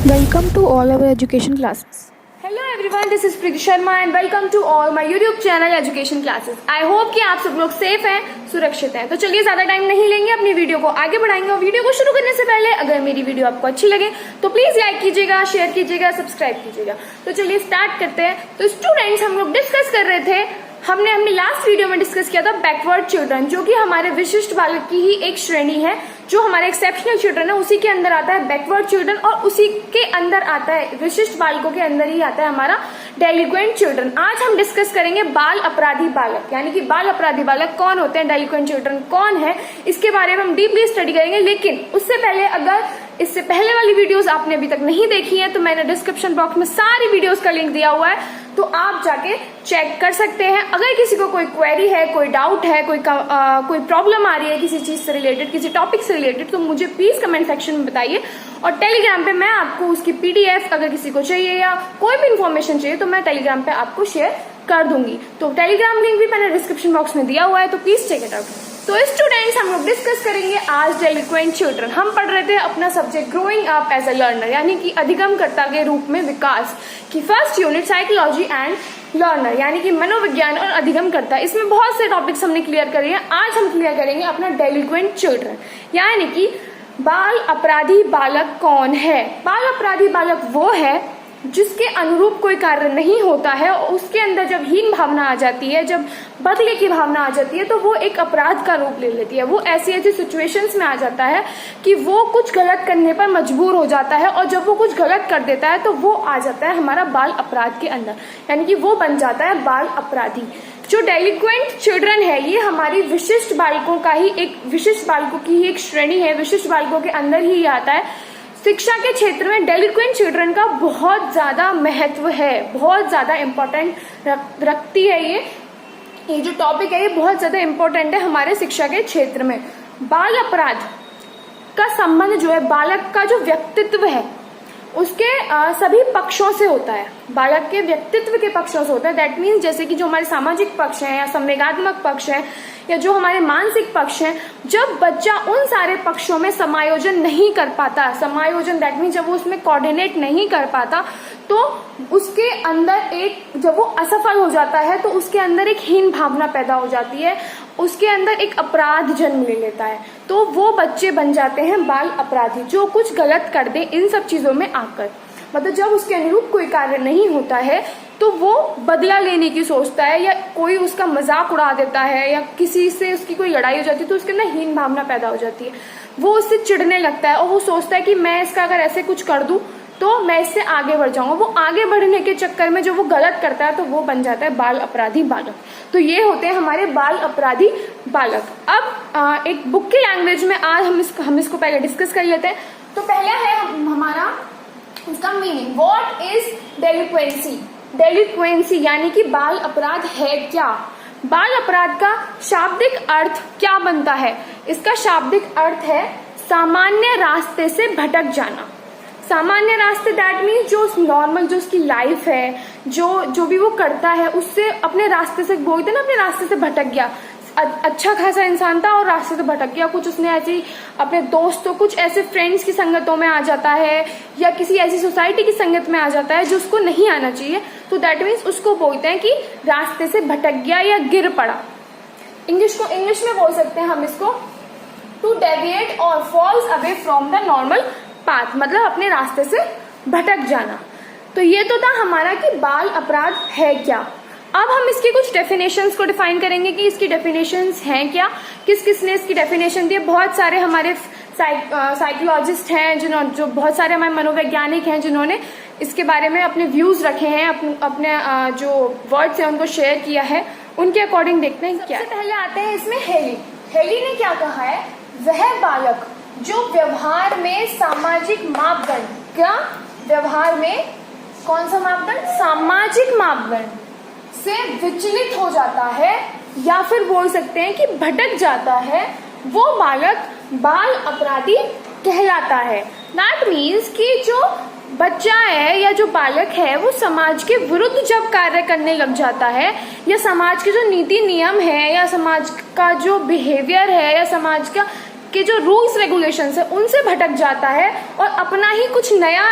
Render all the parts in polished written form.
Welcome to all our education classes. Hello everyone, this is Preeti Sharma and welcome to all my YouTube channel education classes. I hope कि आप सब लोग safe हैं, सुरक्षित हैं। तो चलिए ज्यादा टाइम नहीं लेंगे, अपनी वीडियो को आगे बढ़ाएंगे। और वीडियो को शुरू करने से पहले अगर मेरी वीडियो आपको अच्छी लगे तो प्लीज लाइक कीजिएगा, शेयर कीजिएगा, सब्सक्राइब कीजिएगा। तो चलिए स्टार्ट करते हैं। तो स्टूडेंट्स, हम लोग डिस्कस कर रहे थे, हमने लास्ट वीडियो में डिस्कस किया था बैकवर्ड चिल्ड्रन, जो कि हमारे विशिष्ट बालक की ही एक श्रेणी है। जो हमारे एक्सेप्शनल चिल्ड्रन है उसी के अंदर आता है बैकवर्ड चिल्ड्रन, और उसी के अंदर आता है, विशिष्ट बालकों के अंदर ही आता है हमारा डेलिक्वेंट चिल्ड्रन। आज हम डिस्कस करेंगे बाल अपराधी बालक, यानी कि बाल अपराधी बालक कौन होते हैं, डेलिक्वेंट चिल्ड्रन कौन है, इसके बारे में हम डीपली स्टडी करेंगे। लेकिन उससे पहले, अगर इससे पहले वाली वीडियोस आपने अभी तक नहीं देखी है तो मैंने डिस्क्रिप्शन बॉक्स में सारी वीडियोस का लिंक दिया हुआ है, तो आप जाके चेक कर सकते हैं। अगर किसी को कोई क्वेरी है, कोई डाउट है, कोई प्रॉब्लम आ रही है किसी चीज से रिलेटेड, किसी टॉपिक से रिलेटेड, तो मुझे प्लीज कमेंट सेक्शन में बताइए। और टेलीग्राम पे मैं आपको उसकी पीडीएफ, अगर किसी को चाहिए या कोई भी इन्फॉर्मेशन चाहिए तो मैं टेलीग्राम पे आपको शेयर कर दूंगी। तो टेलीग्राम लिंक भी मैंने डिस्क्रिप्शन बॉक्स में दिया हुआ है, तो प्लीज चेक इट आउट। तो स्टूडेंट्स, हम लोग डिस्कस करेंगे आज डेलिक्वेंट चिल्ड्रन। हम पढ़ रहे थे अपना subject growing up as a learner, यानी कि अधिगमकर्ता के रूप में विकास की first unit psychology and learner, यानी कि मनोविज्ञान और अधिगमकर्ता। इसमें बहुत से टॉपिक्स हमने क्लियर करे हैं। आज हम क्लियर करेंगे अपना डेलिक्वेंट चिल्ड्रन, यानी कि बाल अपराधी बालक कौन है। बाल अपराधी बालक वो है जिसके अनुरूप कोई कार्य नहीं होता है और उसके अंदर जब हीन भावना आ जाती है, जब बदले की भावना आ जाती है, तो वो एक अपराध का रूप ले लेती है। वो ऐसी ऐसी सिचुएशंस में आ जाता है कि वो कुछ गलत करने पर मजबूर हो जाता है, और जब वो कुछ गलत कर देता है तो वो आ जाता है हमारा बाल अपराध के अंदर, यानी कि वो बन जाता है बाल अपराधी। जो डेलिक्वेंट चिल्ड्रन है, ये हमारी विशिष्ट बालकों का ही एक, विशिष्ट बालकों की ही एक श्रेणी है, विशिष्ट बालकों के अंदर ही आता है। शिक्षा के क्षेत्र में डेलिक्वेंट चिल्ड्रन का बहुत ज्यादा महत्व है, बहुत ज्यादा इम्पोर्टेंट रखती है। ये जो टॉपिक है ये बहुत ज्यादा इम्पोर्टेंट है हमारे शिक्षा के क्षेत्र में। बाल अपराध का संबंध जो है बालक का जो व्यक्तित्व है उसके सभी पक्षों से होता है, बालक के व्यक्तित्व के पक्षों से होता है। दैट मीन्स जैसे कि जो हमारे सामाजिक पक्ष हैं या संवेगात्मक पक्ष हैं या जो हमारे मानसिक पक्ष हैं, जब बच्चा उन सारे पक्षों में समायोजन नहीं कर पाता, समायोजन दैट मीन्स जब वो उसमें कोऑर्डिनेट नहीं कर पाता, तो उसके अंदर एक, जब वो असफल हो जाता है तो उसके अंदर एक हीन भावना पैदा हो जाती है, उसके अंदर एक अपराध जन्म ले लेता है। तो वो बच्चे बन जाते हैं बाल अपराधी, जो कुछ गलत कर दे इन सब चीजों में आकर। मतलब जब उसके अनुरूप कोई कार्य नहीं होता है तो वो बदला लेने की सोचता है, या कोई उसका मजाक उड़ा देता है, या किसी से उसकी कोई लड़ाई हो जाती है तो उसके अंदर हीन भावना पैदा हो जाती है। वो उससे चिढ़ने लगता है और वो सोचता है कि मैं इसका अगर ऐसे कुछ कर दूं तो मैं इससे आगे बढ़ जाऊंगा। वो आगे बढ़ने के चक्कर में जो वो गलत करता है तो वो बन जाता है बाल अपराधी बालक। तो ये होते हैं हमारे बाल अपराधी बालक। अब एक बुक की लैंग्वेज में आज हम इसको पहले डिस्कस कर लेते हैं। तो पहला है हमारा इसका मीनिंग, व्हाट इज डेलिक्वेंसी। डेलिक्वेंसी यानी कि बाल अपराध है क्या। बाल अपराध का शाब्दिक अर्थ क्या बनता है। इसका शाब्दिक अर्थ है सामान्य रास्ते से भटक जाना। सामान्य रास्ते दैट मीन्स जो नॉर्मल, जो उसकी लाइफ है, जो भी वो करता है उससे अपने रास्ते से, बोलते ना, अपने रास्ते से भटक गया। अच्छा खासा इंसान था और रास्ते से भटक गया, कुछ उसने ऐसे अपने दोस्तों, कुछ ऐसे फ्रेंड्स की संगतों में आ जाता है, या किसी ऐसी सोसाइटी की संगत में आ जाता है जो उसको नहीं आना चाहिए, तो दैट मीन्स उसको बोलते हैं कि रास्ते से भटक गया या गिर पड़ा। इंग्लिश में बोल सकते हैं हम इसको टू डेविएट और falls away from the normal path, मतलब अपने रास्ते से भटक जाना। तो ये तो था हमारा कि बाल अपराध है क्या। अब हम इसकी कुछ डेफिनेशंस को डिफाइन करेंगे कि इसकी डेफिनेशंस हैं क्या, किसने इसकी डेफिनेशन दी है। बहुत सारे हमारे साइकोलॉजिस्ट हैं, जो बहुत सारे हमारे मनोवैज्ञानिक हैं जिन्होंने इसके बारे में अपने व्यूज रखे हैं, अपने जो वर्ड्स हैं उनको शेयर किया है। उनके अकॉर्डिंग देखते हैं क्या। सबसे पहले आते हैं इसमें हेली ने क्या कहा है, वह बालक जो व्यवहार में सामाजिक मापदंड, क्या व्यवहार में कौन सा मापदंड, सामाजिक मापदंड से विचलित हो जाता है, या फिर बोल सकते हैं कि भटक जाता है, वो बालक बाल अपराधी कहलाता है। दैट मीन्स कि जो बच्चा है या जो बालक है वो समाज के विरुद्ध जब कार्य करने लग जाता है, या समाज के जो नीति नियम है, या समाज का जो बिहेवियर है, या समाज के जो रूल्स रेगुलेशंस है उनसे भटक जाता है और अपना ही कुछ नया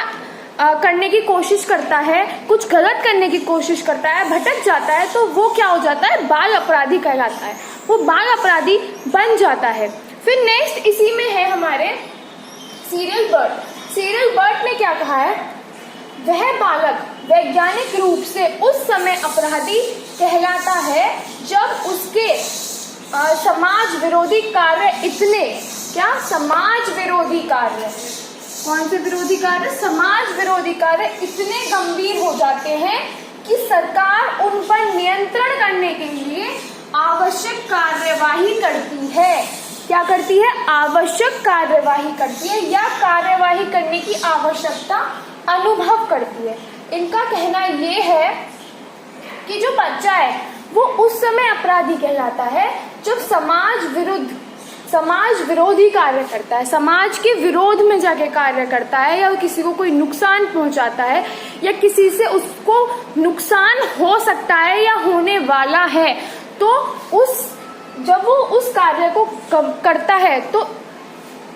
करने की कोशिश करता है, कुछ गलत करने की कोशिश करता है, भटक जाता है, तो वो क्या हो जाता है, बाल अपराधी कहलाता है, वो बाल अपराधी बन जाता है। फिर नेक्स्ट इसी में है हमारे सीरियल बर्थ। सीरियल बर्थ ने क्या कहा है, वह बालक वैज्ञानिक रूप से उस समय अपराधी कहलाता है जब उसके समाज विरोधी कार्य इतने, क्या, समाज विरोधी कार्य, कौन से विरोधी कार्य, समाज विरोधी कार्य इतने गंभीर हो जाते हैं कि सरकार उन पर नियंत्रण करने के लिए आवश्यक कार्यवाही करती है। क्या करती है, आवश्यक कार्यवाही करती है या कार्यवाही करने की आवश्यकता अनुभव करती है। इनका कहना ये है कि जो बच्चा है वो उस समय अपराधी कहलाता है जब समाज विरोधी कार्य करता है, समाज के विरोध में जाके कार्य करता है, या किसी को कोई नुकसान पहुंचाता है, या किसी से उसको नुकसान हो सकता है या होने वाला है, तो जब वो उस कार्य को करता है तो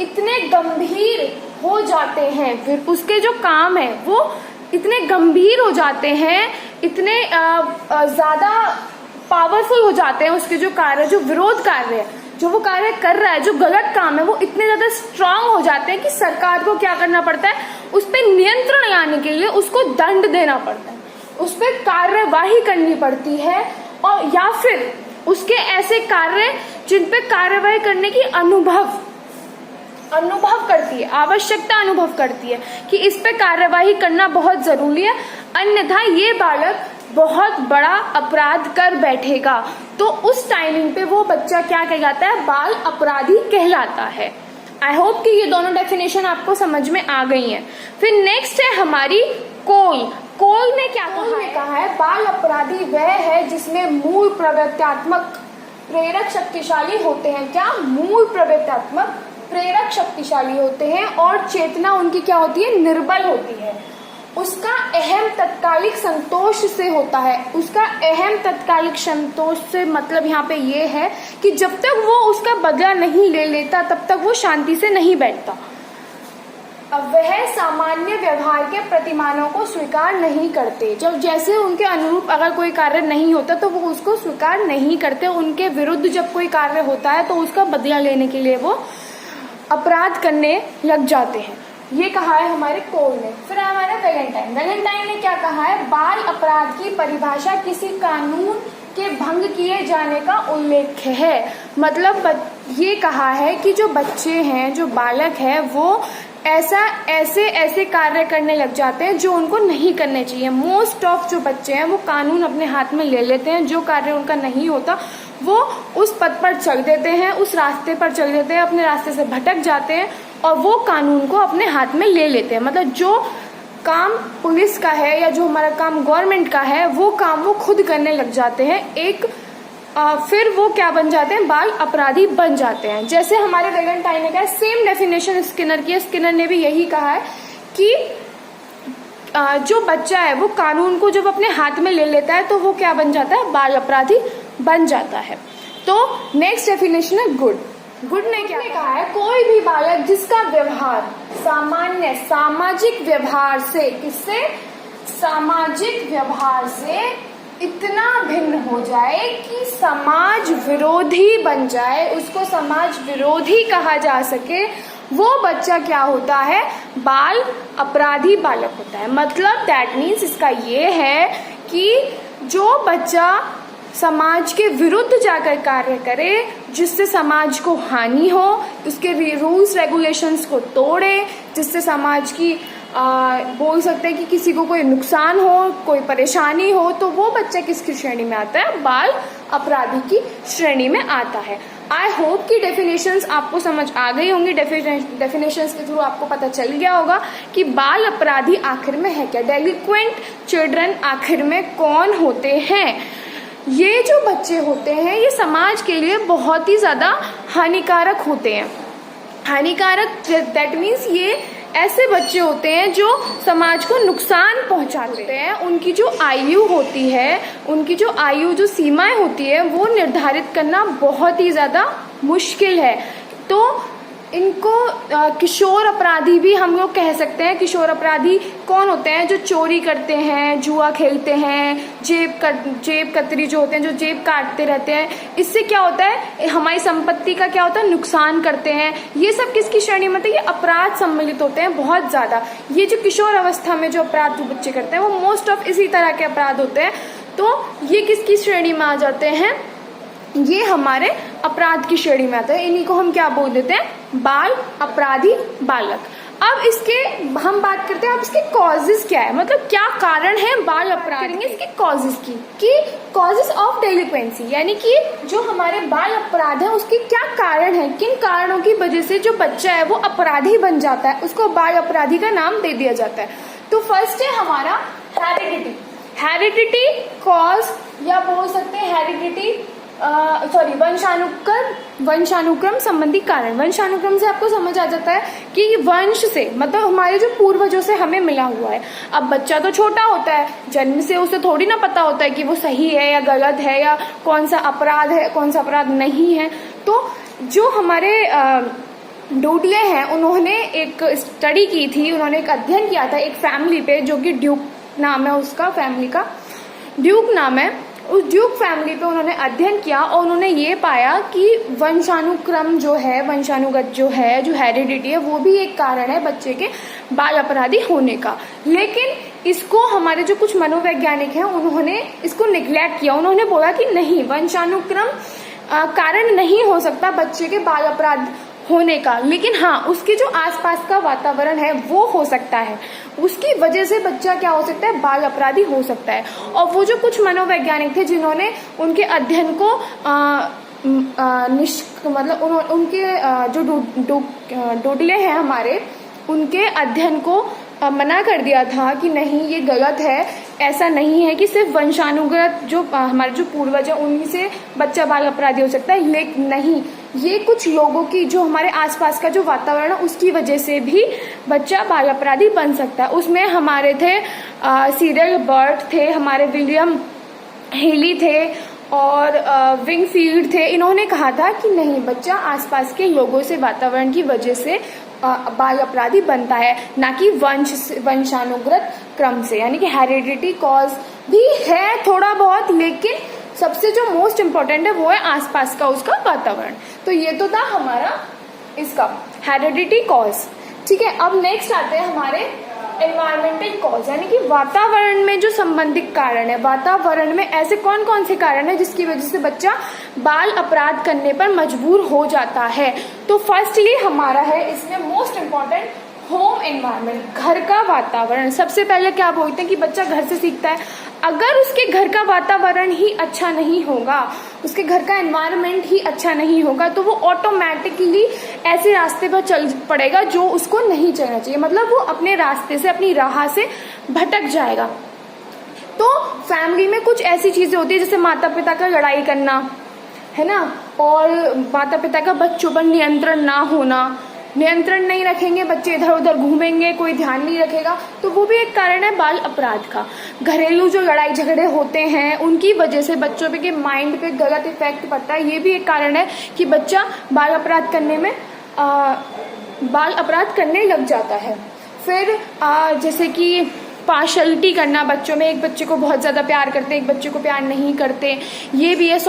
इतने गंभीर हो जाते हैं, फिर उसके जो काम है वो इतने गंभीर हो जाते हैं, इतने ज्यादा पावरफुल हो जाते हैं, उसके जो कार्य, जो विरोध कार्य है, जो वो कार्य कर रहा है, जो गलत काम है, वो इतने ज्यादा स्ट्रांग हो जाते हैं कि सरकार को क्या करना पड़ता है, उस पर नियंत्रण लाने के लिए उसको दंड देना पड़ता है, उस पर कार्यवाही करनी पड़ती है, और या फिर उसके ऐसे कार्य जिन पे कार्यवाही करने की अनुभव करती है, आवश्यकता अनुभव करती है कि इस पे कार्यवाही करना बहुत जरूरी है, अन्यथा ये बालक बहुत बड़ा अपराध कर बैठेगा। तो उस टाइमिंग पे वो बच्चा क्या कहलाता है, बाल अपराधी कहलाता है। आई होप कि ये दोनों डेफिनेशन आपको समझ में आ गई हैं। फिर नेक्स्ट है हमारी कोल ने क्या कहा है, बाल अपराधी वह है जिसमें मूल प्रवृत्त्यात्मक प्रेरक शक्तिशाली होते हैं। क्या, मूल प्रवृत्त्यात्मक प्रेरक शक्तिशाली होते हैं और चेतना उनकी क्या होती है, निर्बल होती है। उसका अहम तत्कालिक संतोष से होता है। उसका अहम तत्कालिक संतोष से मतलब यहाँ पे ये है कि जब तक वो उसका बदला नहीं ले लेता तब तक वो शांति से नहीं बैठता। अब वह सामान्य व्यवहार के प्रतिमानों को स्वीकार नहीं करते। जब जैसे उनके अनुरूप अगर कोई कार्य नहीं होता तो वो उसको स्वीकार नहीं करते। उनके विरुद्ध जब कोई कार्य होता है तो उसका बदला लेने के लिए वो अपराध करने लग जाते हैं। ये कहा है हमारे कोल ने। फिर हमारा वैलेंटाइन ने क्या कहा है, बाल अपराध की परिभाषा किसी कानून के भंग किए जाने का उल्लेख है। मतलब ये कहा है कि जो बच्चे हैं, जो बालक है, वो ऐसे कार्य करने लग जाते हैं जो उनको नहीं करने चाहिए। मोस्ट ऑफ जो बच्चे हैं वो कानून अपने हाथ में ले लेते हैं। जो कार्य उनका नहीं होता वो उस पथ पर चल देते हैं, उस रास्ते पर चल देते हैं, अपने रास्ते से भटक जाते हैं और वो कानून को अपने हाथ में ले लेते हैं। मतलब जो काम पुलिस का है या जो हमारा काम गवर्नमेंट का है वो काम वो खुद करने लग जाते हैं। फिर वो क्या बन जाते हैं, बाल अपराधी बन जाते हैं। जैसे हमारे वैलेंटाइन ने कहा, सेम डेफिनेशन स्किनर की है। स्किनर ने भी यही कहा है कि जो बच्चा है वो कानून को जब अपने हाथ में ले लेता है तो वो क्या बन जाता है, बाल अपराधी बन जाता है। तो नेक्स्ट डेफिनेशन है गुड ने क्या कहा है, कोई भी बालक जिसका व्यवहार सामान्य सामाजिक व्यवहार से, किससे, सामाजिक व्यवहार से इतना भिन्न हो जाए कि समाज विरोधी बन जाए, उसको समाज विरोधी कहा जा सके, वो बच्चा क्या होता है, बाल अपराधी बालक होता है। मतलब दैट मीन्स इसका ये है कि जो बच्चा समाज के विरुद्ध जाकर कार्य करे, जिससे समाज को हानि हो, उसके रूल्स रेगुलेशंस को तोड़े, जिससे समाज की बोल सकते हैं कि किसी को कोई नुकसान हो, कोई परेशानी हो, तो वो बच्चा किसकी श्रेणी में आता है, बाल अपराधी की श्रेणी में आता है। आई होप कि डेफिनेशंस आपको समझ आ गई होंगी। डेफिनेशंस के थ्रू आपको पता चल गया होगा कि बाल अपराधी आखिर में है क्या, डेलिक्वेंट चिल्ड्रन आखिर में कौन होते हैं। ये जो बच्चे होते हैं ये समाज के लिए बहुत ही ज्यादा हानिकारक होते हैं। हानिकारक दैट मीन्स ये ऐसे बच्चे होते हैं जो समाज को नुकसान पहुंचाते हैं। उनकी जो आयु होती है, उनकी जो आयु जो सीमाएं होती है वो निर्धारित करना बहुत ही ज्यादा मुश्किल है। तो इनको किशोर अपराधी भी हम लोग कह सकते हैं। किशोर अपराधी कौन होते हैं? जो चोरी करते हैं, जुआ खेलते हैं, जेब कतरी जो होते हैं, जो जेब काटते रहते हैं। इससे क्या होता है, हमारी संपत्ति का क्या होता है, नुकसान करते हैं। ये सब किसकी श्रेणी में होते हैं? ये अपराध सम्मिलित होते हैं बहुत ज्यादा। ये जो किशोर अवस्था में जो अपराध जो बच्चे करते हैं वो मोस्ट ऑफ इसी तरह के अपराध होते हैं। तो ये किसकी श्रेणी में आ जाते हैं? ये हमारे अपराध की श्रेणी में आते हैं। इन्हीं को हम क्या बोल देते हैं? बाल अपराधी बालक। अब इसके हम बात करते हैं, अब इसके कॉजेज क्या है, मतलब क्या कारण है बाल अपराध। करेंगे इसके कॉजेज की, कि कॉजेज ऑफ डेलिक्वेंसी, यानी कि जो हमारे बाल अपराध है उसके क्या कारण है, किन कारणों की वजह से जो बच्चा है वो अपराधी बन जाता है, उसको बाल अपराधी का नाम दे दिया जाता है। तो फर्स्ट है हमारा हेरिडिटी। हेरिडिटी कॉज, या बोल सकते हैं हेरिडिटी वंशानुक्रम संबंधी कारण। वंशानुक्रम से आपको समझ आ जाता है कि वंश से मतलब हमारे जो पूर्वजों से हमें मिला हुआ है। अब बच्चा तो छोटा होता है, जन्म से उसे थोड़ी ना पता होता है कि वो सही है या गलत है, या कौन सा अपराध है कौन सा अपराध नहीं है। तो जो हमारे डोडले हैं उन्होंने एक स्टडी की थी, उन्होंने एक अध्ययन किया था एक फैमिली पे, जो कि ड्यूक नाम है उसका, फैमिली का ड्यूक नाम है। उस ड्यूक फैमिली पे उन्होंने अध्ययन किया और उन्होंने ये पाया कि वंशानुक्रम जो है, वंशानुगत जो है, जो हेरिडिटी है, वो भी एक कारण है बच्चे के बाल अपराधी होने का। लेकिन इसको हमारे जो कुछ मनोवैज्ञानिक हैं उन्होंने इसको निग्लेक्ट किया। उन्होंने बोला कि नहीं, वंशानुक्रम कारण नहीं हो सकता बच्चे के बाल अपराध होने का, लेकिन हाँ उसके जो आसपास का वातावरण है वो हो सकता है, उसकी वजह से बच्चा क्या हो सकता है, बाल अपराधी हो सकता है। और वो जो कुछ मनोवैज्ञानिक थे जिन्होंने उनके अध्ययन को मतलब उनके जो डोडले हैं हमारे, उनके अध्ययन को मना कर दिया था कि नहीं ये गलत है, ऐसा नहीं है कि सिर्फ वंशानुगत जो हमारे जो पूर्वज है उन्हीं से बच्चा बाल अपराधी हो सकता है। लेकिन नहीं, ये कुछ लोगों की जो हमारे आसपास का जो वातावरण है उसकी वजह से भी बच्चा बाल अपराधी बन सकता है। उसमें हमारे थे सीरियल बर्ट थे, हमारे विलियम हेली थे और विंगफील्ड थे। इन्होंने कहा था कि नहीं, बच्चा आसपास के लोगों से, वातावरण की वजह से बाल अपराधी बनता है, ना कि वंशानुगत क्रम से, यानी कि हेरिडिटी कॉज भी है थोड़ा बहुत, लेकिन सबसे जो मोस्ट इम्पोर्टेंट है वो है आसपास का उसका वातावरण। तो ये तो था हमारा इसका हेरिडिटी कॉज। ठीक है, अब नेक्स्ट आते हैं हमारे एनवायरमेंटल कॉज, यानी कि वातावरण में जो संबंधित कारण है। वातावरण में ऐसे कौन कौन से कारण है जिसकी वजह से बच्चा बाल अपराध करने पर मजबूर हो जाता है। तो फर्स्टली हमारा है इसमें मोस्ट इम्पॉर्टेंट होम एनवायरनमेंट, घर का वातावरण। सबसे पहले क्या बोलते हैं कि बच्चा घर से सीखता है। अगर उसके घर का वातावरण ही अच्छा नहीं होगा, उसके घर का एनवायरनमेंट ही अच्छा नहीं होगा, तो वो ऑटोमेटिकली ऐसे रास्ते पर चल पड़ेगा जो उसको नहीं चलना चाहिए, मतलब वो अपने रास्ते से, अपनी राह से भटक जाएगा। तो फैमिली में कुछ ऐसी चीजें होती है जैसे माता पिता का लड़ाई करना, है ना, और माता पिता का बच्चों पर नियंत्रण ना होना। नियंत्रण नहीं रखेंगे, बच्चे इधर उधर घूमेंगे, कोई ध्यान नहीं रखेगा, तो वो भी एक कारण है बाल अपराध का। घरेलू जो लड़ाई झगड़े होते हैं उनकी वजह से बच्चों पे के माइंड पे गलत इफेक्ट पड़ता है, ये भी एक कारण है कि बच्चा बाल अपराध करने लग जाता है। फिर जैसे कि पार्शलिटी करना, बच्चों में एक बच्चे को बहुत ज़्यादा प्यार करते हैं, एक बच्चे को प्यार नहीं करते, ये भी है।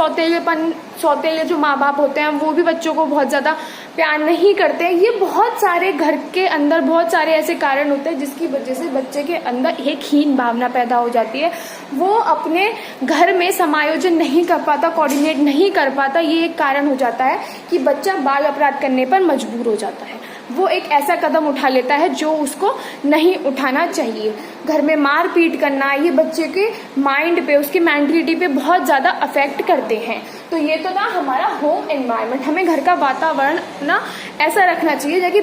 सौतेले जो माँ बाप होते हैं वो भी बच्चों को बहुत ज़्यादा प्यार नहीं करते। ये बहुत सारे घर के अंदर बहुत सारे ऐसे कारण होते हैं जिसकी वजह से बच्चे के अंदर एक हीन भावना पैदा हो जाती है, वो अपने घर में समायोजन नहीं कर पाता, कोऑर्डिनेट नहीं कर पाता। ये एक कारण हो जाता है कि बच्चा बाल अपराध करने पर मजबूर हो जाता है, वो एक ऐसा कदम उठा लेता है जो उसको नहीं उठाना चाहिए। घर में मार पीट करना, ये बच्चे के माइंड पे, उसकी मेंटलिटी पे बहुत ज़्यादा अफेक्ट करते हैं। तो ये तो था हमारा होम एनवायरनमेंट। हमें घर का वातावरण ना ऐसा रखना चाहिए ताकि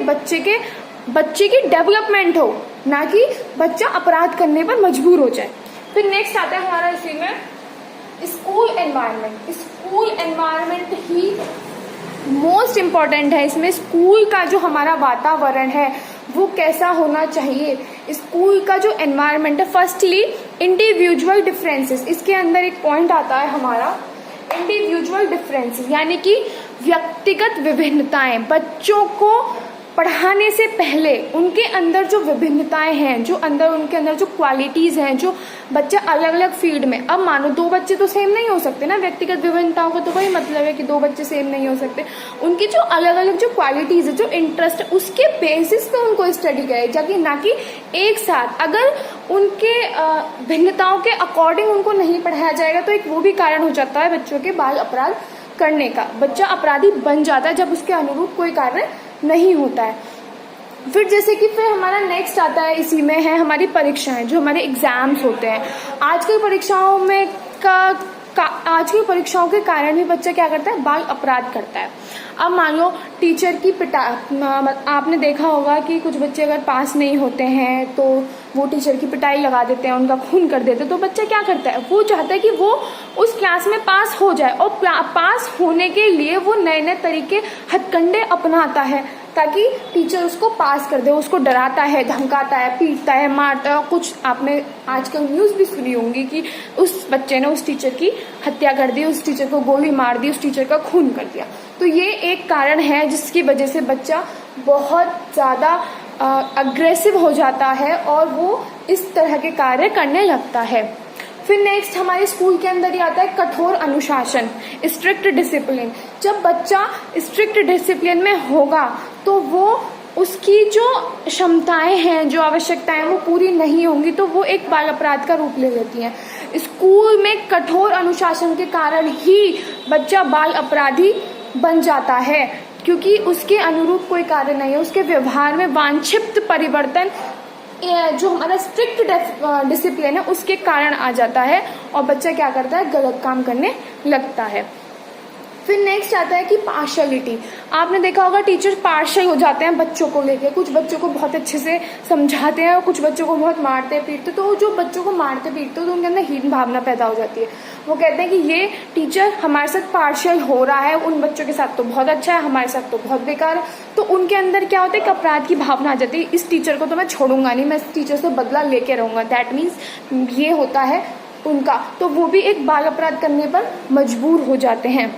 बच्चे की डेवलपमेंट हो, ना कि बच्चा अपराध करने पर मजबूर हो जाए। फिर नेक्स्ट आता है हमारा इसी में स्कूल एनवायरनमेंट। स्कूल एनवायरनमेंट ही मोस्ट इम्पॉर्टेंट है। इसमें स्कूल का जो हमारा वातावरण है वो कैसा होना चाहिए। स्कूल का जो एनवायरनमेंट है, फर्स्टली इंडिविजुअल डिफरेंसेस, इसके अंदर एक पॉइंट आता है हमारा इंडिविजुअल डिफरेंसेस, यानी कि व्यक्तिगत विभिन्नताएं, बच्चों को पढ़ाने से पहले उनके अंदर जो विभिन्नताएं हैं, जो उनके अंदर जो क्वालिटीज हैं, जो बच्चा अलग अलग फील्ड में, अब मानो दो बच्चे तो सेम नहीं हो सकते ना, व्यक्तिगत विभिन्नताओं का तो वही मतलब है कि दो बच्चे सेम नहीं हो सकते। उनकी जो अलग अलग जो क्वालिटीज है, जो इंटरेस्ट है, उसके बेसिस पे उनको स्टडी करे, जाकि ना कि एक साथ। अगर उनके भिन्नताओं के अकॉर्डिंग उनको नहीं पढ़ाया जाएगा तो एक वो भी कारण हो जाता है बच्चों के बाल अपराध करने का। बच्चा अपराधी बन जाता है जब उसके अनुरूप कोई कार्य नहीं होता है। फिर जैसे कि फिर हमारा नेक्स्ट आता है, इसी में है हमारी परीक्षाएं, जो हमारे एग्जाम्स होते हैं। आजकल परीक्षाओं के कारण भी बच्चा क्या करता है, बाल अपराध करता है। अब मान लो टीचर की आपने देखा होगा कि कुछ बच्चे अगर पास नहीं होते हैं तो वो टीचर की पिटाई लगा देते हैं, उनका खून कर देते हैं। तो बच्चा क्या करता है, वो चाहता है कि वो उस क्लास में पास हो जाए, और पास होने के लिए वो नए नए तरीके, हथकंडे अपनाता है ताकि टीचर उसको पास कर दे। उसको डराता है, धमकाता है, पीटता है, मारता है। कुछ आपने आजकल न्यूज़ भी सुनी होंगी कि उस बच्चे ने उस टीचर की हत्या कर दी, उस टीचर को गोली मार दी, उस टीचर का खून कर दिया। तो ये एक कारण है जिसकी वजह से बच्चा बहुत ज़्यादा अग्रेसिव हो जाता है और वो इस तरह के कार्य करने लगता है। फिर नेक्स्ट हमारे स्कूल के अंदर ही आता है कठोर अनुशासन, स्ट्रिक्ट डिसिप्लिन। जब बच्चा स्ट्रिक्ट डिसिप्लिन में होगा तो वो उसकी जो क्षमताएं हैं, जो आवश्यकताएं वो पूरी नहीं होंगी, तो वो एक बाल अपराध का रूप ले लेती हैं। स्कूल में कठोर अनुशासन के कारण ही बच्चा बाल अपराधी बन जाता है, क्योंकि उसके अनुरूप कोई कार्य नहीं है। उसके व्यवहार में वांछित परिवर्तन जो हमारा स्ट्रिक्ट डिसिप्लिन है उसके कारण आ जाता है और बच्चा क्या करता है, गलत काम करने लगता है। फिर नेक्स्ट आता है कि पार्शलिटी। आपने देखा होगा टीचर पार्शल हो जाते हैं बच्चों को लेके, कुछ बच्चों को बहुत अच्छे से समझाते हैं और कुछ बच्चों को बहुत मारते पीटते। तो जो बच्चों को मारते पीटते तो उनके अंदर हीन भावना पैदा हो जाती है। वो कहते हैं कि ये टीचर हमारे साथ पार्शल हो रहा है, उन बच्चों के साथ तो बहुत अच्छा है, हमारे साथ तो बहुत बेकार है। तो उनके अंदर क्या होता है, एक अपराध की भावना आ जाती है, इस टीचर को तो मैं छोड़ूंगा नहीं, मैं इस टीचर से बदला लेके रहूंगा। दैट मीन्स ये होता है उनका, तो वो भी एक बाल अपराध करने पर मजबूर हो जाते हैं।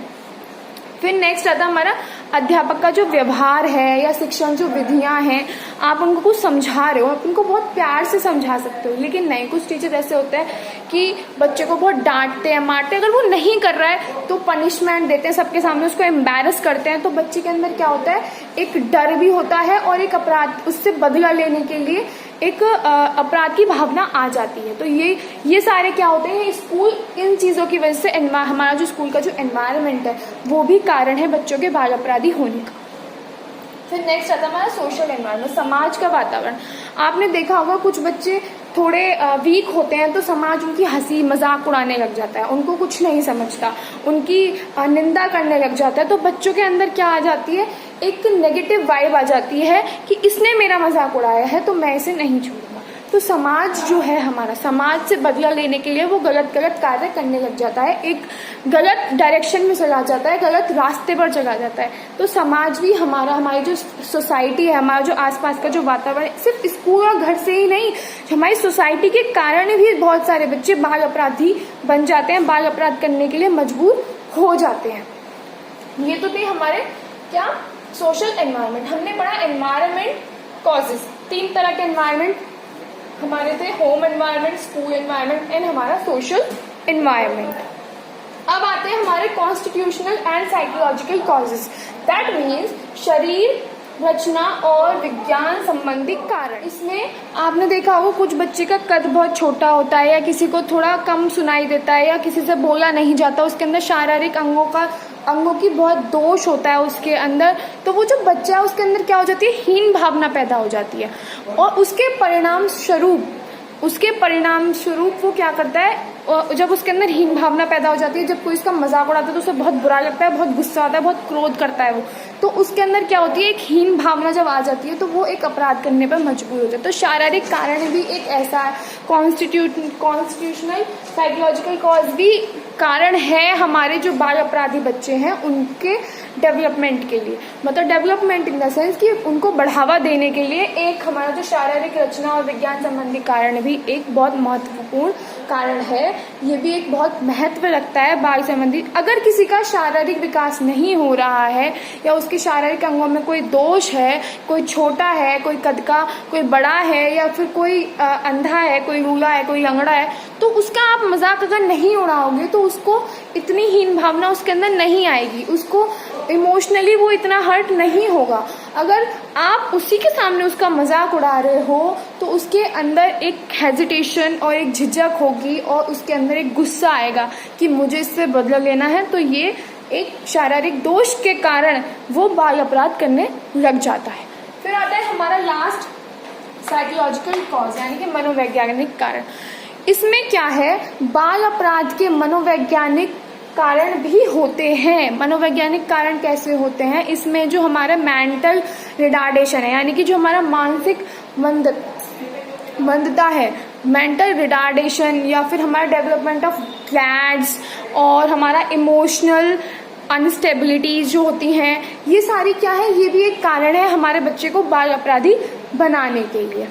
फिर नेक्स्ट आता है हमारा अध्यापक का जो व्यवहार है या शिक्षण जो विधियां हैं, आप उनको कुछ समझा रहे हो, आप उनको बहुत प्यार से समझा सकते हो, लेकिन नहीं, कुछ टीचर ऐसे होते हैं कि बच्चे को बहुत डांटते हैं, मारते हैं। अगर वो नहीं कर रहा है तो पनिशमेंट देते हैं, सबके सामने उसको एम्बैरस करते हैं। तो बच्चे के अंदर क्या होता है, एक डर भी होता है और एक अपराध, उससे बदला लेने के लिए एक अपराध की भावना आ जाती है। तो ये सारे क्या होते हैं, स्कूल इन चीज़ों की वजह से हमारा जो स्कूल का जो एनवायरनमेंट है वो भी कारण है बच्चों के बाल अपराधी होने का। फिर नेक्स्ट आता है हमारा सोशल एनवायरनमेंट, समाज का वातावरण। आपने देखा होगा कुछ बच्चे थोड़े वीक होते हैं तो समाज उनकी हंसी मजाक उड़ाने लग जाता है, उनको कुछ नहीं समझता, उनकी निंदा करने लग जाता है। तो बच्चों के अंदर क्या आ जाती है, एक नेगेटिव वाइब आ जाती है कि इसने मेरा मजाक उड़ाया है तो मैं इसे नहीं छोड़ूंगा। तो समाज जो है हमारा, समाज से बदला लेने के लिए वो गलत कार्य करने लग जाता है, एक गलत डायरेक्शन में चला जाता है, गलत रास्ते पर चला जाता है। तो समाज भी हमारी जो सोसाइटी है, हमारा जो आसपास का जो वातावरण, सिर्फ स्कूल और घर से ही नहीं, हमारी सोसाइटी के कारण भी बहुत सारे बच्चे बाल अपराधी बन जाते हैं, बाल अपराध करने के लिए मजबूर हो जाते हैं। ये तो थे हमारे क्या, सोशल एनवायरनमेंट। हमने पढ़ा एनवायरनमेंट कॉजेस, 3 तरह के एनवायरनमेंट हमारे थे, home environment, school environment and हमारा सोशल एनवायरनमेंट। अब आते हैं हमारे constitutional and psychological causes, that means शरीर रचना और विज्ञान संबंधी कारण। इसमें आपने देखा होगा कुछ बच्चे का कद बहुत छोटा होता है या किसी को थोड़ा कम सुनाई देता है या किसी से बोला नहीं जाता, उसके अंदर शारीरिक अंगों की बहुत दोष होता है उसके अंदर। तो वो जो बच्चा है उसके अंदर क्या हो जाती है, हीन भावना पैदा हो जाती है और उसके परिणाम स्वरूप वो क्या करता है, जब उसके अंदर हीन भावना पैदा हो जाती है, जब कोई इसका मजाक उड़ाता है तो उसे बहुत बुरा लगता है, बहुत गुस्सा आता है, बहुत क्रोध करता है वो। तो उसके अंदर क्या होती है, एक हीन भावना जब आ जाती है तो वो एक अपराध करने पर मजबूर हो जाता है। तो शारीरिक कारण भी एक ऐसा कॉन्स्टिट्यूशनल साइकोलॉजिकल कॉज भी कारण है हमारे जो बाल अपराधी बच्चे हैं उनके डेवलपमेंट के लिए, मतलब डेवलपमेंट इन द सेंस कि उनको बढ़ावा देने के लिए एक हमारा जो शारीरिक रचना और विज्ञान संबंधी कारण भी एक बहुत महत्वपूर्ण कारण है। ये भी एक बहुत महत्व लगता है बाल संबंधी। अगर किसी का शारीरिक विकास नहीं हो रहा है या उसके शारीरिक अंगों में कोई दोष है, कोई छोटा है, कोई कद का, कोई बड़ा है, या फिर कोई अंधा है, कोई लूला है, कोई लंगड़ा है, तो उसका आप मजाक अगर नहीं उड़ाओगे तो उसको इतनी हीन भावना उसके अंदर नहीं आएगी, उसको इमोशनली वो इतना हर्ट नहीं होगा। अगर आप उसी के सामने उसका मजाक उड़ा रहे हो तो उसके अंदर एक हेजिटेशन और एक झिझक होगी और उसके अंदर एक गुस्सा आएगा कि मुझे इससे बदला लेना है। तो ये एक शारीरिक दोष के कारण वो बाल अपराध करने लग जाता है। फिर आता है हमारा लास्ट साइकोलॉजिकल कॉज, यानी कि मनोवैज्ञानिक कारण। इसमें क्या है, बाल अपराध के मनोवैज्ञानिक कारण भी होते हैं। मनोवैज्ञानिक कारण कैसे होते हैं, इसमें जो हमारा मेंटल रिटार्डेशन है, यानी कि जो हमारा मानसिक मंदता है, मेंटल रिटार्डेशन, या फिर हमारा डेवलपमेंट ऑफ ग्लैड्स और हमारा इमोशनल अनस्टेबिलिटीज जो होती हैं, ये सारी क्या है, ये भी एक कारण है हमारे बच्चे को बाल अपराधी बनाने के लिए।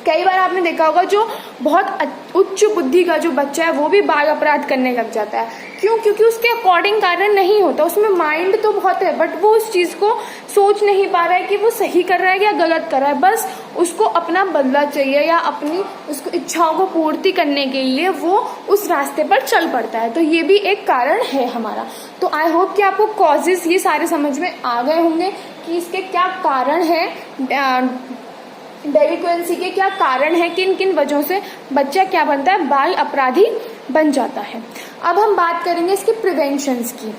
कई बार आपने देखा होगा जो बहुत उच्च बुद्धि का जो बच्चा है वो भी बाल अपराध करने लग जाता है। क्यों? क्योंकि उसके अकॉर्डिंग कारण नहीं होता, उसमें माइंड तो बहुत है बट वो उस चीज को सोच नहीं पा रहा है कि वो सही कर रहा है या गलत कर रहा है। बस उसको अपना बदला चाहिए या अपनी उसको इच्छाओं को पूर्ति करने के लिए वो उस रास्ते पर चल पड़ता है। तो ये भी एक कारण है हमारा। तो आई होप कि आपको कॉजेज ये सारे समझ में आ गए होंगे कि इसके क्या कारण है, डेलिक्वेंसी के क्या कारण है, किन किन वजहों से बच्चा क्या बनता है, बाल अपराधी बन जाता है। अब हम बात करेंगे इसके प्रिवेंशंस की,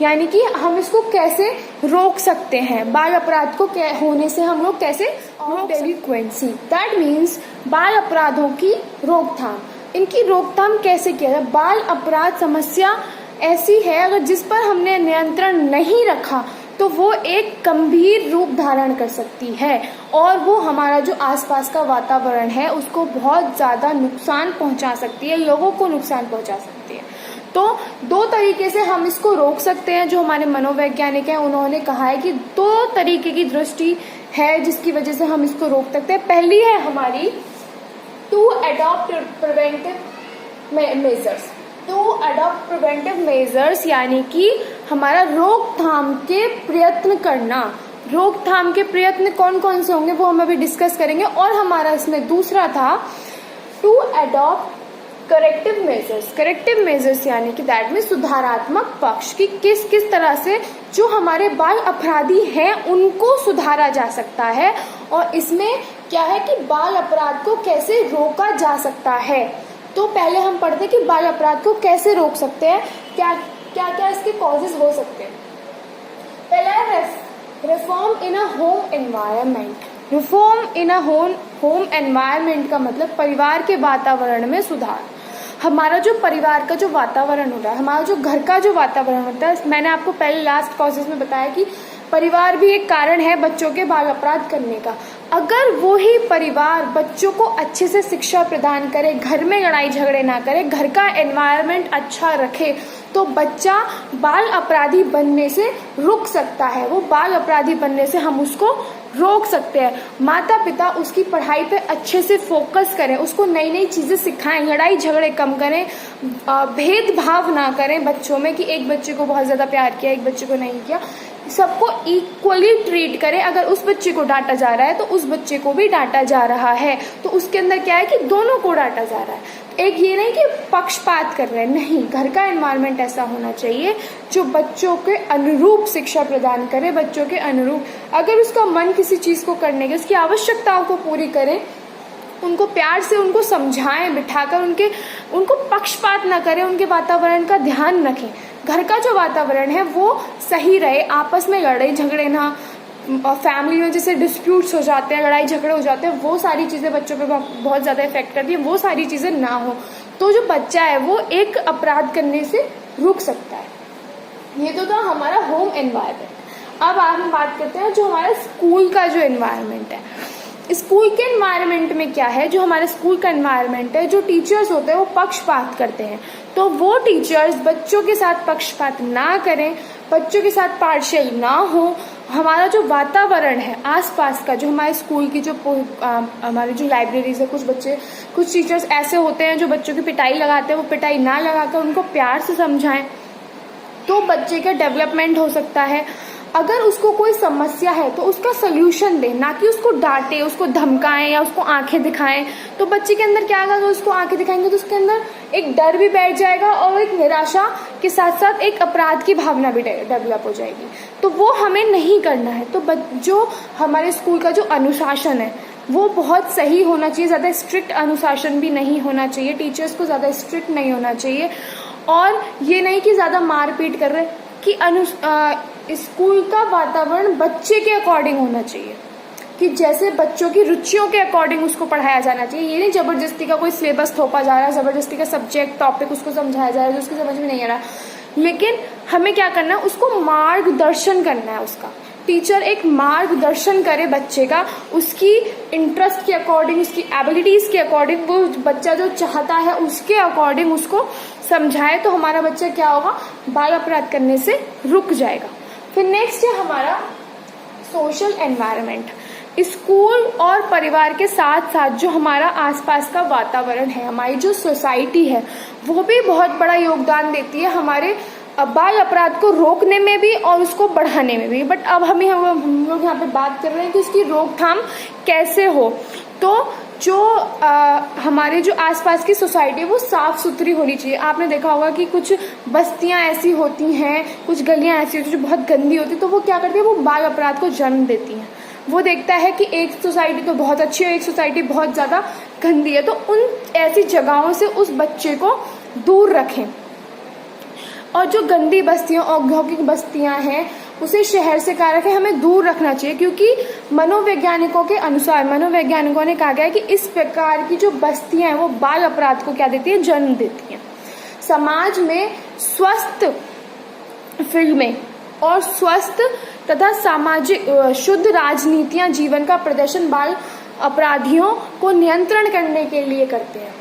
यानी कि हम इसको कैसे रोक सकते हैं, बाल अपराध को होने से हम लोग कैसे रोक डेलिक्वेंसी, दैट मीन्स बाल अपराधों की रोकथाम। इनकी रोकथाम कैसे किया जाए। बाल अपराध समस्या ऐसी है अगर जिस पर हमने नियंत्रण नहीं रखा तो वो एक गंभीर रूप धारण कर सकती है और वो हमारा जो आसपास का वातावरण है उसको बहुत ज्यादा नुकसान पहुंचा सकती है, लोगों को नुकसान पहुंचा सकती है। तो दो तरीके से हम इसको रोक सकते हैं। जो हमारे मनोवैज्ञानिक हैं उन्होंने कहा है कि दो तरीके की दृष्टि है जिसकी वजह से हम इसको रोक सकते हैं। पहली है हमारी टू अडॉप्ट प्रिवेंटिव मेजर्स, यानी कि हमारा रोकथाम के प्रयत्न करना। रोकथाम के प्रयत्न कौन कौन से होंगे वो हम अभी डिस्कस करेंगे। और हमारा इसमें दूसरा था टू अडॉप्ट करेक्टिव मेजर्स यानी कि दैट में सुधारात्मक पक्ष की किस किस तरह से जो हमारे बाल अपराधी हैं उनको सुधारा जा सकता है और इसमें क्या है कि बाल अपराध को कैसे रोका जा सकता है। तो पहले हम पढ़ते हैं कि बाल अपराध को कैसे रोक सकते हैं, क्या क्या क्या इसके कॉजेज हो सकते हैं। पहला है reform in a home environment. Reform in a home environment का मतलब परिवार के वातावरण में सुधार। हमारा जो परिवार का जो वातावरण होता है, हमारा जो घर का जो वातावरण होता है, मैंने आपको पहले लास्ट कॉजेज में बताया कि परिवार भी एक कारण है बच्चों के बाल अपराध करने का। अगर वो ही परिवार बच्चों को अच्छे से शिक्षा प्रदान करे, घर में लड़ाई झगड़े ना करे, घर का एनवायरनमेंट अच्छा रखे, तो बच्चा बाल अपराधी बनने से रुक सकता है। वो बाल अपराधी बनने से हम उसको रोक सकते हैं। माता पिता उसकी पढ़ाई पे अच्छे से फोकस करें, उसको नई नई चीजें सिखाएं, लड़ाई झगड़े कम करें, भेदभाव ना करें बच्चों में कि एक बच्चे को बहुत ज्यादा प्यार किया, एक बच्चे को नहीं किया। सबको इक्वली ट्रीट करें। अगर उस बच्चे को डांटा जा रहा है तो उस बच्चे को भी डांटा जा रहा है, तो उसके अंदर क्या है कि दोनों को डांटा जा रहा है। एक ये नहीं कि पक्षपात कर रहे हैं, नहीं, घर का एनवायरनमेंट ऐसा होना चाहिए जो बच्चों के अनुरूप शिक्षा प्रदान करे, बच्चों के अनुरूप। अगर उसका मन किसी चीज को करने की, उसकी आवश्यकताओं को पूरी करें, उनको प्यार से उनको समझाएं, बिठाकर उनको पक्षपात ना करें, उनके वातावरण का ध्यान रखें। घर का जो वातावरण है वो सही रहे, आपस में लड़ाई झगड़े ना, फैमिली में जैसे डिस्प्यूट्स हो जाते हैं, लड़ाई झगड़े हो जाते हैं, वो सारी चीजें बच्चों पे बहुत ज्यादा इफेक्ट करती है, वो सारी चीजें ना हो, तो जो बच्चा है वो एक अपराध करने से रुक सकता है। ये तो था हमारा होम एनवायरनमेंट। अब हम बात करते हैं जो हमारा स्कूल का जो एनवायरनमेंट है। स्कूल के एनवायरनमेंट में क्या है, जो हमारे स्कूल का एनवायरनमेंट है, जो टीचर्स होते हैं वो पक्षपात करते हैं, तो वो टीचर्स बच्चों के साथ पक्षपात ना करें, बच्चों के साथ पार्शियल ना हो। हमारा जो वातावरण है आसपास का, जो हमारे स्कूल की जो हमारी जो लाइब्रेरीज है, कुछ टीचर्स ऐसे होते हैं जो बच्चों की पिटाई लगाते हैं, वो पिटाई ना लगाकर उनको प्यार से समझाएं तो बच्चे का डेवलपमेंट हो सकता है। अगर उसको कोई समस्या है तो उसका सोल्यूशन दें, ना कि उसको डांटे, उसको धमकाएं या उसको आंखें दिखाएं। तो बच्चे के अंदर क्या आएगा, अगर उसको आंखें दिखाएंगे तो उसके अंदर एक डर भी बैठ जाएगा और एक निराशा के साथ साथ एक अपराध की भावना भी डेवलप हो जाएगी। तो वो हमें नहीं करना है। तो जो हमारे स्कूल का जो अनुशासन है वो बहुत सही होना चाहिए, ज़्यादा स्ट्रिक्ट अनुशासन भी नहीं होना चाहिए, टीचर्स को ज़्यादा स्ट्रिक्ट नहीं होना चाहिए, और ये नहीं कि ज़्यादा मारपीट कर रहे, कि स्कूल का वातावरण बच्चे के अकॉर्डिंग होना चाहिए, कि जैसे बच्चों की रुचियों के अकॉर्डिंग उसको पढ़ाया जाना चाहिए। ये नहीं जबरदस्ती का कोई सिलेबस थोपा जा रहा है, जबरदस्ती का सब्जेक्ट टॉपिक उसको समझाया जा रहा है जो उसकी समझ में नहीं आ रहा। लेकिन हमें क्या करना है, उसको मार्गदर्शन करना है। उसका टीचर एक मार्गदर्शन करे बच्चे का, उसकी इंटरेस्ट के अकॉर्डिंग, उसकी एबिलिटीज के अकॉर्डिंग, वो बच्चा जो चाहता है उसके अकॉर्डिंग उसको समझाए, तो हमारा बच्चा क्या होगा, बाल अपराध करने से रुक जाएगा। फिर नेक्स्ट है हमारा सोशल एनवायरनमेंट। स्कूल और परिवार के साथ साथ जो हमारा आसपास का वातावरण है, हमारी जो सोसाइटी है, वो भी बहुत बड़ा योगदान देती है हमारे बाल अपराध को रोकने में भी और उसको बढ़ाने में भी। बट अब हम लोग यहाँ पे बात कर रहे हैं कि इसकी रोकथाम कैसे हो। तो जो हमारे जो आसपास की सोसाइटी है वो साफ सुथरी होनी चाहिए। आपने देखा होगा कि कुछ बस्तियां ऐसी होती हैं, कुछ गलियां ऐसी होती हैं जो बहुत गंदी होती है, तो वो क्या करती है, वो बाल अपराध को जन्म देती हैं। वो देखता है कि एक सोसाइटी तो बहुत अच्छी है, एक सोसाइटी बहुत ज़्यादा गंदी है, तो उन ऐसी जगहों से उस बच्चे को दूर रखें। और जो गंदी बस्तियां, औद्योगिक बस्तियां हैं, उसे शहर से क्या रखें, हमें दूर रखना चाहिए, क्योंकि मनोवैज्ञानिकों के अनुसार, मनोवैज्ञानिकों ने कहा गया है कि इस प्रकार की जो बस्तियां हैं वो बाल अपराध को क्या देती हैं, जन्म देती हैं। समाज में स्वस्थ फिल्में और स्वस्थ तथा सामाजिक शुद्ध राजनीतियां जीवन का प्रदर्शन बाल अपराधियों को नियंत्रण करने के लिए करते हैं।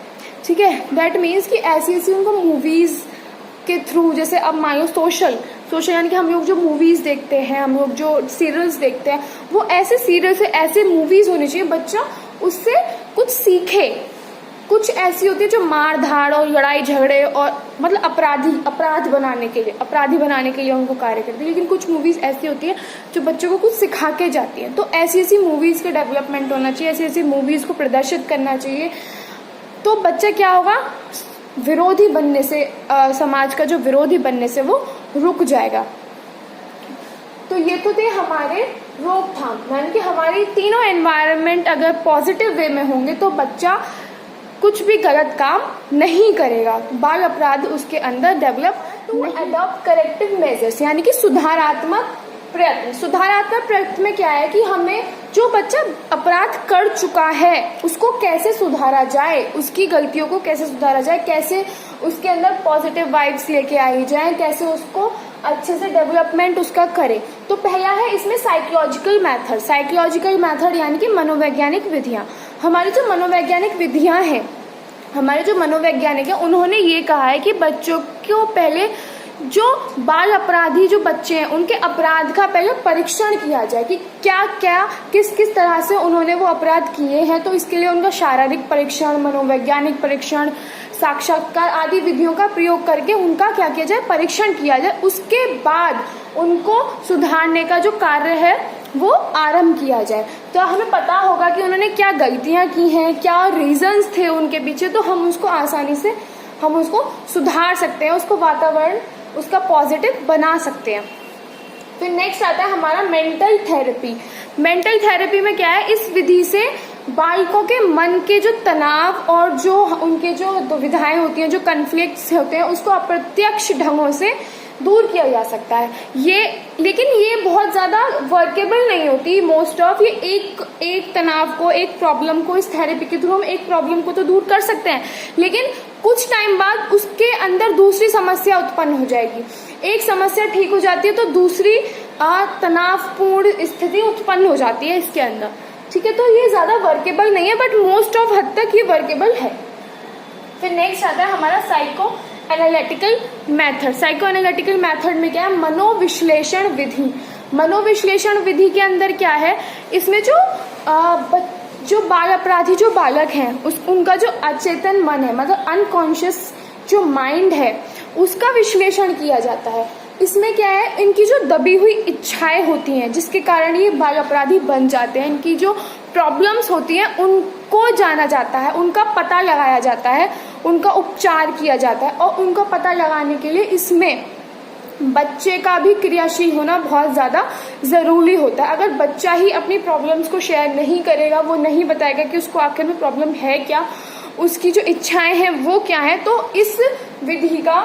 ठीक है, दैट मीन्स कि ऐसी उनको मूवीज के थ्रू, जैसे अब मान लो सोशल यानी कि हम लोग जो मूवीज देखते हैं, हम लोग जो सीरियल्स देखते हैं, वो ऐसे सीरियल से ऐसे मूवीज होनी चाहिए बच्चा उससे कुछ सीखे। कुछ ऐसी होती है जो मार धाड़ और लड़ाई झगड़े और मतलब अपराधी बनाने के लिए उनको कार्य करती है, लेकिन कुछ मूवीज ऐसी होती है जो बच्चों को कुछ सिखा के जाती है। तो ऐसी मूवीज का डेवलपमेंट होना चाहिए, ऐसी मूवीज को प्रदर्शित करना चाहिए। तो बच्चा क्या होगा, विरोधी बनने से, समाज का जो विरोधी बनने से वो रुक जाएगा। तो ये तो थे हमारे रोकथाम, यानी कि हमारे तीनों एनवायरनमेंट अगर पॉजिटिव वे में होंगे तो बच्चा कुछ भी गलत काम नहीं करेगा, बाल अपराध उसके अंदर develop to adopt corrective measures, यानी कि सुधारात्मक प्रयत्न में क्या है कि हमें जो बच्चा अपराध कर चुका है उसको कैसे सुधारा जाए, उसकी गलतियों को कैसे सुधारा जाए, कैसे उसके अंदर पॉजिटिव वाइब्स लेके आई जाए, कैसे उसको अच्छे से डेवलपमेंट उसका करे। तो पहला है इसमें साइकोलॉजिकल मेथड यानी कि मनोवैज्ञानिक विधियां। हमारी जो मनोवैज्ञानिक विधियां हैं, हमारे जो मनोवैज्ञानिक हैं, उन्होंने ये कहा है कि बच्चों को पहले जो बाल अपराधी जो बच्चे हैं उनके अपराध का पहले परीक्षण किया जाए कि किस तरह से उन्होंने वो अपराध किए हैं। तो इसके लिए उनका शारीरिक परीक्षण, मनोवैज्ञानिक परीक्षण, साक्षात्कार आदि विधियों का प्रयोग करके उनका क्या किया जाए, परीक्षण किया जाए। उसके बाद उनको सुधारने का जो कार्य है वो आरंभ किया जाए। तो हमें पता होगा कि उन्होंने क्या गलतियां की हैं, क्या रीजंस थे उनके पीछे, तो हम उसको आसानी से हम उसको सुधार सकते हैं, उसको वातावरण उसका पॉजिटिव बना सकते हैं। फिर नेक्स्ट आता है हमारा मेंटल थेरेपी में क्या है, इस विधि से बालकों के मन के जो तनाव और जो उनके जो दुविधाएं होती हैं, जो कन्फ्लिक्ट्स होते हैं, उसको अप्रत्यक्ष ढंगों से दूर किया जा सकता है। लेकिन ये बहुत ज्यादा वर्केबल नहीं होती मोस्ट ऑफ। ये एक तनाव को, एक प्रॉब्लम को इस थेरेपी के थ्रू हम एक प्रॉब्लम को तो दूर कर सकते हैं, लेकिन कुछ टाइम बाद उसके अंदर दूसरी समस्या उत्पन्न हो जाएगी। एक समस्या ठीक हो जाती है तो दूसरी तनावपूर्ण स्थिति उत्पन्न हो जाती है इसके अंदर। ठीक है, तो ये ज्यादा वर्केबल नहीं है, बट मोस्ट ऑफ हद तक ये वर्केबल है। फिर नेक्स्ट आता है हमारा psycho analytical method. Psycho analytical method में क्या है, मनोविश्लेषण विधि। मनोविश्लेषण विधि के अंदर क्या है, इसमें जो बाल अपराधी जो बालक हैं उनका जो अचेतन मन है, मतलब अनकॉन्शियस जो माइंड है, उसका विश्लेषण किया जाता है। इसमें क्या है, इनकी जो दबी हुई इच्छाएं होती हैं जिसके कारण ये बाल अपराधी बन जाते हैं, इनकी जो प्रॉब्लम्स होती हैं उनको जाना जाता है, उनका पता लगाया जाता है, उनका उपचार किया जाता है। और उनका पता लगाने के लिए इसमें बच्चे का भी क्रियाशील होना बहुत ज़्यादा ज़रूरी होता है। अगर बच्चा ही अपनी प्रॉब्लम्स को शेयर नहीं करेगा, वो नहीं बताएगा कि उसको आखिर में प्रॉब्लम है क्या, उसकी जो इच्छाएं हैं वो क्या है, तो इस विधि का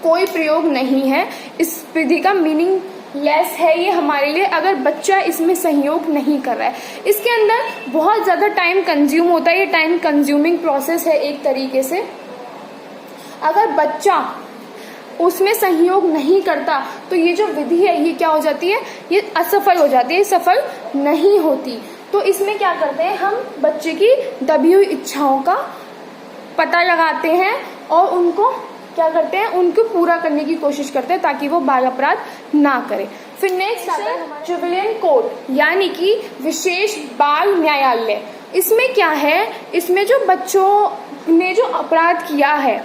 कोई प्रयोग नहीं है। इस विधि का मीनिंग लेस है ये हमारे लिए, अगर बच्चा इसमें सहयोग नहीं कर रहा है। इसके अंदर बहुत ज़्यादा टाइम कंज्यूम होता है, ये टाइम कंज्यूमिंग प्रोसेस है एक तरीके से। अगर बच्चा उसमें सहयोग नहीं करता तो ये जो विधि है ये क्या हो जाती है, ये असफल हो जाती है, सफल नहीं होती। तो इसमें क्या करते हैं, हम बच्चे की दबी हुई इच्छाओं का पता लगाते हैं और उनको क्या करते हैं, उनको पूरा करने की कोशिश करते हैं ताकि वो बाल अपराध ना करे। फिर नेक्स्ट आता है जुवेनिल कोर्ट, यानी कि विशेष बाल न्यायालय। इसमें क्या है, इसमें जो बच्चों ने जो अपराध किया है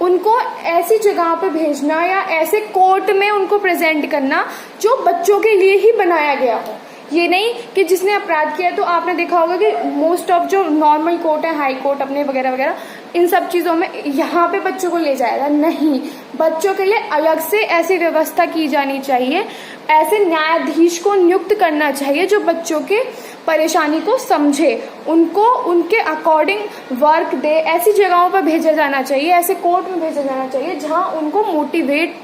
उनको ऐसी जगह पे भेजना या ऐसे कोर्ट में उनको प्रेजेंट करना जो बच्चों के लिए ही बनाया गया हो। ये नहीं कि जिसने अपराध किया है, तो आपने देखा होगा कि मोस्ट ऑफ जो नॉर्मल कोर्ट है, हाई कोर्ट अपने वगैरह वगैरह, इन सब चीज़ों में यहाँ पे बच्चों को ले जाएगा नहीं, बच्चों के लिए अलग से ऐसी व्यवस्था की जानी चाहिए, ऐसे न्यायाधीश को नियुक्त करना चाहिए जो बच्चों के परेशानी को समझे, उनको उनके अकॉर्डिंग वर्क दे। ऐसी जगहों पर भेजा जाना चाहिए, ऐसे कोर्ट में भेजा जाना चाहिए जहाँ उनको मोटिवेट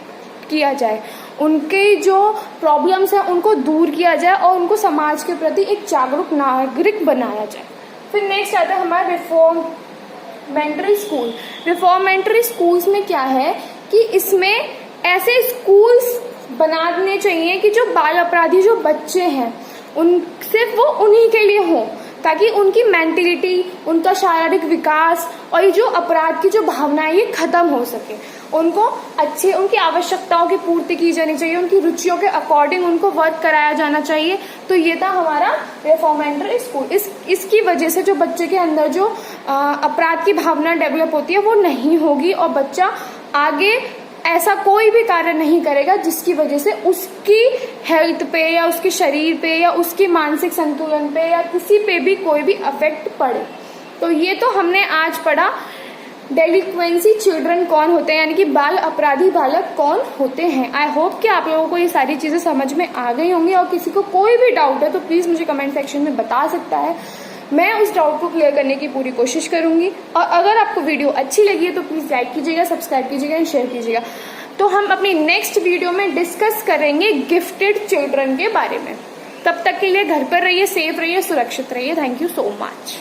किया जाए, उनके जो प्रॉब्लम्स हैं उनको दूर किया जाए और उनको समाज के प्रति एक जागरूक नागरिक बनाया जाए। फिर नेक्स्ट आता है हमारा रिफॉर्मेंटरी स्कूल। रिफॉर्मेंटरी स्कूल्स में क्या है कि इसमें ऐसे स्कूल्स बनाने चाहिए कि जो बाल अपराधी जो बच्चे हैं उन सिर्फ वो उन्हीं के लिए हों, ताकि उनकी मेंटलिटी, उनका शारीरिक विकास और ये जो अपराध की जो भावनाएं ये खत्म हो सके। उनको अच्छे उनकी आवश्यकताओं की पूर्ति की जानी चाहिए, उनकी रुचियों के अकॉर्डिंग उनको वर्क कराया जाना चाहिए। तो ये था हमारा रिफॉर्मेंटरी स्कूल। इसकी वजह से जो बच्चे के अंदर जो अपराध की भावना डेवलप होती है वो नहीं होगी और बच्चा आगे ऐसा कोई भी कार्य नहीं करेगा जिसकी वजह से उसकी हेल्थ पे या उसके शरीर पे या उसके मानसिक संतुलन पे या किसी पे भी कोई भी अफेक्ट पड़े। तो ये तो हमने आज पढ़ा डेलिक्वेंसी चिल्ड्रन कौन होते हैं, यानी कि बाल अपराधी बालक कौन होते हैं। आई होप कि आप लोगों को ये सारी चीज़ें समझ में आ गई होंगी और किसी को कोई भी डाउट है तो प्लीज़ मुझे कमेंट सेक्शन में बता सकता है, मैं उस डाउट को क्लियर करने की पूरी कोशिश करूंगी। और अगर आपको वीडियो अच्छी लगी है तो प्लीज़ लाइक कीजिएगा, सब्सक्राइब कीजिएगा एंड शेयर कीजिएगा। तो हम अपनी नेक्स्ट वीडियो में डिस्कस करेंगे गिफ्टेड चिल्ड्रन के बारे में। तब तक के लिए घर पर रहिए, सेफ रहिए, सुरक्षित रहिए। Thank you so much.